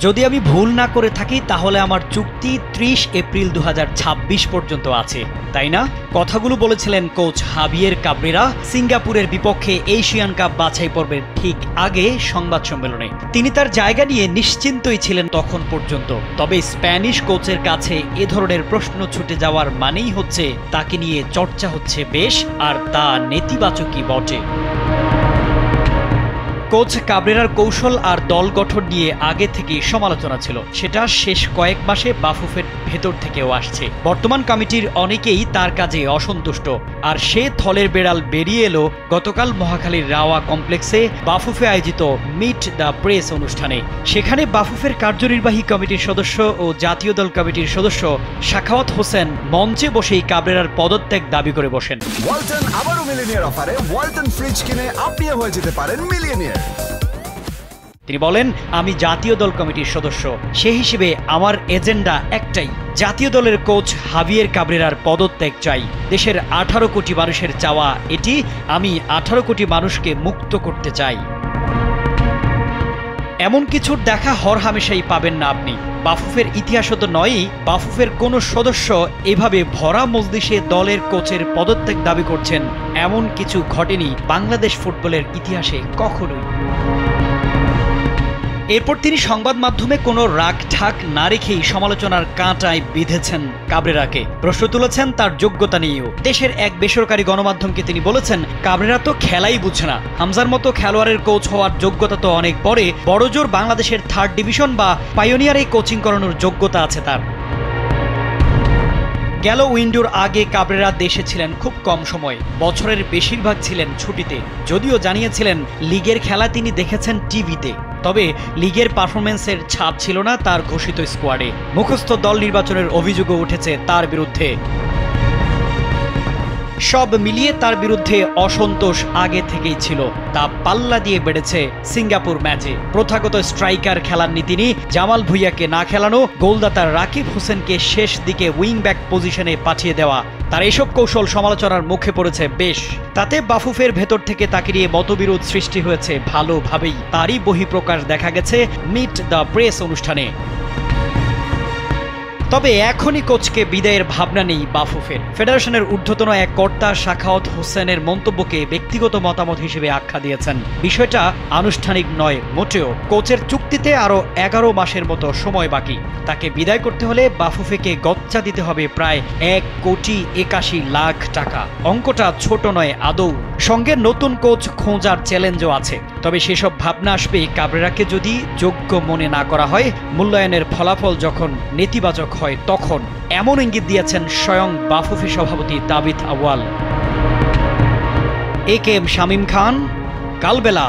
যদি আমি ভুল না করে থাকি তাহলে আমার চুক্তি ৩০ এপ্রিল ২০২৬ পর্যন্ত আছে, তাই না? কথাগুলো বলেছিলেন কোচ হাবিয়ের কাবরেরা সিঙ্গাপুরের বিপক্ষে এশিয়ান কাপ বাছাই পর্বের ঠিক আগে সংবাদ সম্মেলনে। তিনি তার জায়গা নিয়ে নিশ্চিন্তই ছিলেন তখন পর্যন্ত। তবে স্প্যানিশ কোচের কাছে এ ধরনের প্রশ্ন ছুটে যাওয়ার মানেই হচ্ছে তাকে নিয়ে চর্চা হচ্ছে বেশ, আর তা নেতিবাচকই বটে। কোচ কাবরেরার কৌশল আর দল গঠন নিয়ে আগে থেকেই সমালোচনা ছিল, সেটা শেষ কয়েক মাসে বাফুফের ভেতর থেকেও আসছে। বর্তমান কমিটির অনেকেই তার কাজে অসন্তুষ্ট, আর সে থলের বেড়াল বেরিয়ে এলো গতকাল মহাখালীর রাওয়া কমপ্লেক্সে বাফুফে আয়োজিত মিট দ্য প্রেস অনুষ্ঠানে। সেখানে বাফুফের কার্যনির্বাহী কমিটির সদস্য ও জাতীয় দল কমিটির সদস্য সাখাওয়াত হোসেন মঞ্চে বসেই কাবরেরার পদত্যাগ দাবি করে বসেন। ওয়ালটন আবারও মিলিয়নিয়ার অফারে ওয়ালটন ফ্রিজ কিনে আপনিও হয়ে যেতে পারেন মিলিয়নিয়ার। তিনি বলেন, আমি জাতীয় দল কমিটির সদস্য, সে হিসেবে আমার এজেন্ডা একটাই, জাতীয় দলের কোচ হাবিয়ের কাবরেরার পদত্যাগ চাই। দেশের 18 কোটি মানুষের চাওয়া এটি, আমি 18 কোটি মানুষকে মুক্ত করতে চাই। এমন কিছুর দেখা হরহামেশাই পাবেন না আপনি। বাফুফের ইতিহাসও তো নয়ই, বাফুফের কোনো সদস্য এভাবে ভরা মজলিসে দলের কোচের পদত্যাগ দাবি করছেন এমন কিছু ঘটেনি বাংলাদেশ ফুটবলের ইতিহাসে কখনোই। এরপর তিনি সংবাদ মাধ্যমে কোনো রাগ ঢাক না রেখেই সমালোচনার কাঁটায় বিঁধেছেন কাবরেরাকে। প্রশ্ন তুলেছেন তার যোগ্যতা নিয়েও। দেশের এক বেসরকারি গণমাধ্যমকে তিনি বলেছেন, কাবরেরা তো খেলাই বুঝে না, হামজার মতো খেলোয়াড়ের কোচ হওয়ার যোগ্যতা তো অনেক পরে, বড়জোর বাংলাদেশের 3rd ডিভিশন বা পাইওনিয়ারে কোচিং করানোর যোগ্যতা আছে তার। গেল উইন্ডোর আগে কাবরেরা দেশে ছিলেন খুব কম সময়, বছরের বেশিরভাগ ছিলেন ছুটিতে। যদিও জানিয়েছিলেন লিগের খেলা তিনি দেখেছেন টিভিতে, তবে লিগের পারফরমেন্সের ছাপ ছিল না তার ঘোষিত স্কোয়াডে। মুখস্থ দল নির্বাচনের অভিযোগও উঠেছে তার বিরুদ্ধে। সব মিলিয়ে তার বিরুদ্ধে অসন্তোষ আগে থেকেই ছিল, তা পাল্লা দিয়ে বেড়েছে সিঙ্গাপুর ম্যাচে। প্রথাগত স্ট্রাইকার খেলাননি তিনি, জামাল ভুঁইয়াকে না খেলানো, গোলদাতা রাকিব হোসেনকে শেষ দিকে উইং ব্যাক পজিশনে পাঠিয়ে দেওয়া, তার এসব কৌশল সমালোচনার মুখে পড়েছে বেশ। তাতে বাফুফের ভেতর থেকে তাকে নিয়ে মতবিরোধ সৃষ্টি হয়েছে ভালোভাবেই। তারই বহিঃপ্রকাশ দেখা গেছে মিট দ্য প্রেস অনুষ্ঠানে। তবে এখনই কোচকে বিদায়ের ভাবনা নেই বাফুফের। ফেডারেশনের ঊর্ধ্বতন এক কর্তা সাখাওয়াত হোসেনের মন্তব্যকে ব্যক্তিগত মতামত হিসেবে আখ্যা দিয়েছেন। বিষয়টা আনুষ্ঠানিক নয় মোটেও। কোচের চুক্তিতে আরও 11 মাসের মতো সময় বাকি। তাকে বিদায় করতে হলে বাফুফেকে গচ্চা দিতে হবে প্রায় 1,81,00,000 টাকা। অঙ্কটা ছোট নয় আদৌ। সঙ্গে নতুন কোচ খোঁজার চ্যালেঞ্জও আছে। তবে সেসব ভাবনা আসবে কাবরেরাকে যদি যোগ্য মনে না করা হয়, মূল্যায়নের ফলাফল যখন নেতিবাচক হয় তখন। এমন ইঙ্গিত দিয়েছেন স্বয়ং বাফুফে সভাপতি দাবিদ আউয়াল। এ কে এম শামীম খান, কালবেলা।